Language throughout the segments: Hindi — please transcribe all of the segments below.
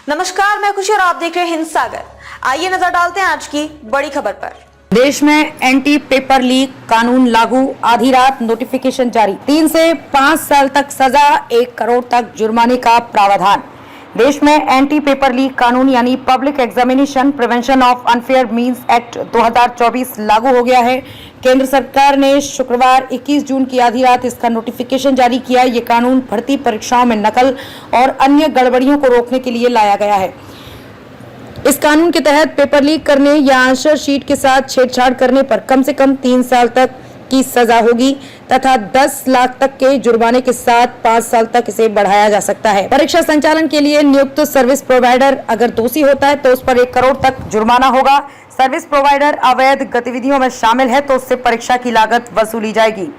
नमस्कार, मैं खुशी और आप देख रहे हैं हिंद सागर। आइए नजर डालते हैं आज की बड़ी खबर पर। देश में एंटी पेपर लीक कानून लागू, आधी रात नोटिफिकेशन जारी, 3 से 5 साल तक सजा, 1 करोड़ तक जुर्माने का प्रावधान। देश में एंटी पेपर लीक कानून यानी public examination prevention of unfair means act 2024 लागू हो गया है। केंद्र सरकार ने शुक्रवार 21 जून की आधी रात इसका नोटिफिकेशन जारी किया। ये कानून भर्ती परीक्षाओं में नकल और अन्य गड़बड़ियों को रोकने के लिए लाया गया है। इस कानून के तहत पेपर लीक करने या आंसर शीट के साथ छेड़छाड़ करने पर कम से कम 3 साल तक की सजा होगी तथा 10 लाख तक के जुर्माने के साथ 5 साल तक इसे बढ़ाया जा सकता है। परीक्षा संचालन के लिए नियुक्त सर्विस प्रोवाइडर अगर दोषी होता है तो उस पर 1 करोड़ तक जुर्माना होगा। सर्विस प्रोवाइडर अवैध गतिविधियों में शामिल है तो उससे परीक्षा की लागत वसूली जाएगी।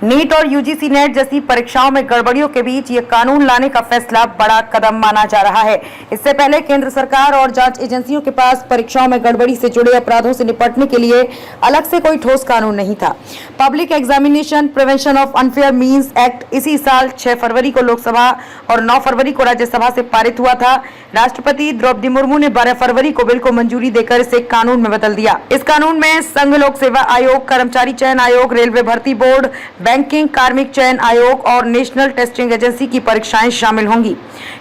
नीट और यूजीसी नेट जैसी परीक्षाओं में गड़बड़ियों के बीच ये कानून लाने का फैसला बड़ा कदम माना जा रहा है। इससे पहले केंद्र सरकार और जांच एजेंसियों के पास परीक्षाओं में गड़बड़ी से जुड़े अपराधों से निपटने के लिए अलग से कोई ठोस कानून नहीं था। Public examination prevention of unfair means act इसी साल 6 फरवरी को लोकसभा और 9 फरवरी को राज्यसभा से पारित हुआ था। राष्ट्रपति द्रौपदी मुर्मू ने 12 फरवरी को बिल को मंजूरी देकर इसे कानून में बदल दिया। इस कानून में संघ लोक सेवा आयोग, कर्मचारी चयन आयोग, रेलवे भर्ती बोर्ड, बैंकिंग, कार्मिक चयन आयोग और नेशनल टेस्टिंग एजेंसी की परीक्षाएं शामिल होंगी।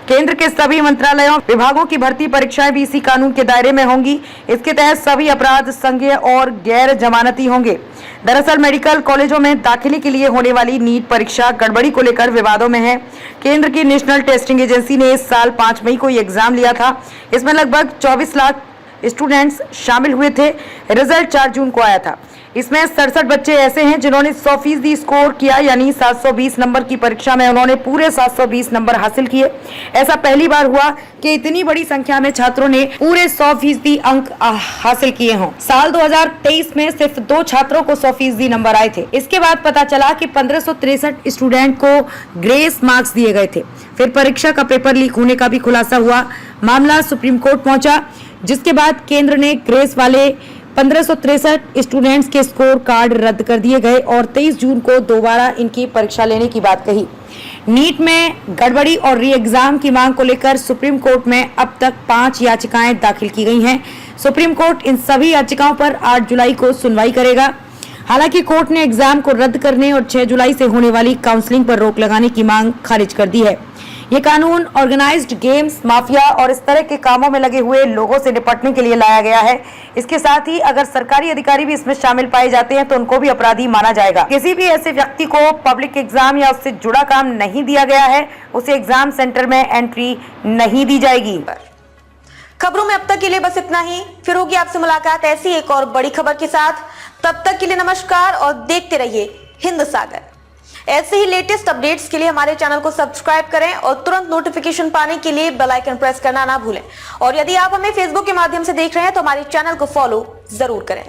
केंद्र के सभी मंत्रालयों, विभागों की भर्ती परीक्षाएं भी इसी कानून के दायरे में होंगी। इसके तहत सभी अपराध संज्ञेय और गैर जमानती होंगे। दरअसल मेडिकल कॉलेजों में दाखिले के लिए होने वाली नीट परीक्षा गड़बड़ी को लेकर विवादों में है। केंद्र की नेशनल टेस्टिंग एजेंसी ने इस साल 5 मई को ये एग्जाम लिया था। इसमें लगभग 24 लाख स्टूडेंट्स शामिल हुए थे। रिजल्ट 4 जून को आया था। इसमें 67 बच्चे ऐसे हैं जिन्होंने 100% स्कोर किया, यानी 720 नंबर की परीक्षा में उन्होंने पूरे 720 नंबर हासिल किए। ऐसा पहली बार हुआ कि इतनी बड़ी संख्या में छात्रों ने पूरे 100% अंक हासिल किए हों। साल 2023 में सिर्फ 2 छात्रों को 100% नंबर आए थे। इसके बाद पता चला कि 1563 स्टूडेंट को ग्रेस मार्क्स दिए गए थे। फिर परीक्षा का पेपर लीक होने का भी खुलासा हुआ। मामला सुप्रीम कोर्ट पहुंचा, जिसके बाद केंद्र ने ग्रेस वाले 1563 स्टूडेंट्स के स्कोर कार्ड रद्द कर दिए गए और 23 जून को दोबारा इनकी परीक्षा लेने की बात कही। नीट में गड़बड़ी और री एग्जाम की मांग को लेकर सुप्रीम कोर्ट में अब तक 5 याचिकाएं दाखिल की गई हैं। सुप्रीम कोर्ट इन सभी याचिकाओं पर 8 जुलाई को सुनवाई करेगा। हालांकि कोर्ट ने एग्जाम को रद्द करने और 6 जुलाई से होने वाली काउंसलिंग पर रोक लगाने की मांग खारिज कर दी है। ये कानून ऑर्गेनाइज्ड गेम्स, माफिया और इस तरह के कामों में लगे हुए लोगों से निपटने के लिए लाया गया है। इसके साथ ही अगर सरकारी अधिकारी भी इसमें शामिल पाए जाते हैं तो उनको भी अपराधी माना जाएगा। किसी भी ऐसे व्यक्ति को पब्लिक एग्जाम या उससे जुड़ा काम नहीं दिया गया है, उसे एग्जाम सेंटर में एंट्री नहीं दी जाएगी। खबरों में अब तक के लिए बस इतना ही। फिर होगी आपसे मुलाकात ऐसी एक और बड़ी खबर के साथ। तब तक के लिए नमस्कार और देखते रहिए हिंद सागर। ऐसे ही लेटेस्ट अपडेट्स के लिए हमारे चैनल को सब्सक्राइब करें और तुरंत नोटिफिकेशन पाने के लिए बेल आइकन प्रेस करना ना भूलें। और यदि आप हमें फेसबुक के माध्यम से देख रहे हैं तो हमारे चैनल को फॉलो जरूर करें।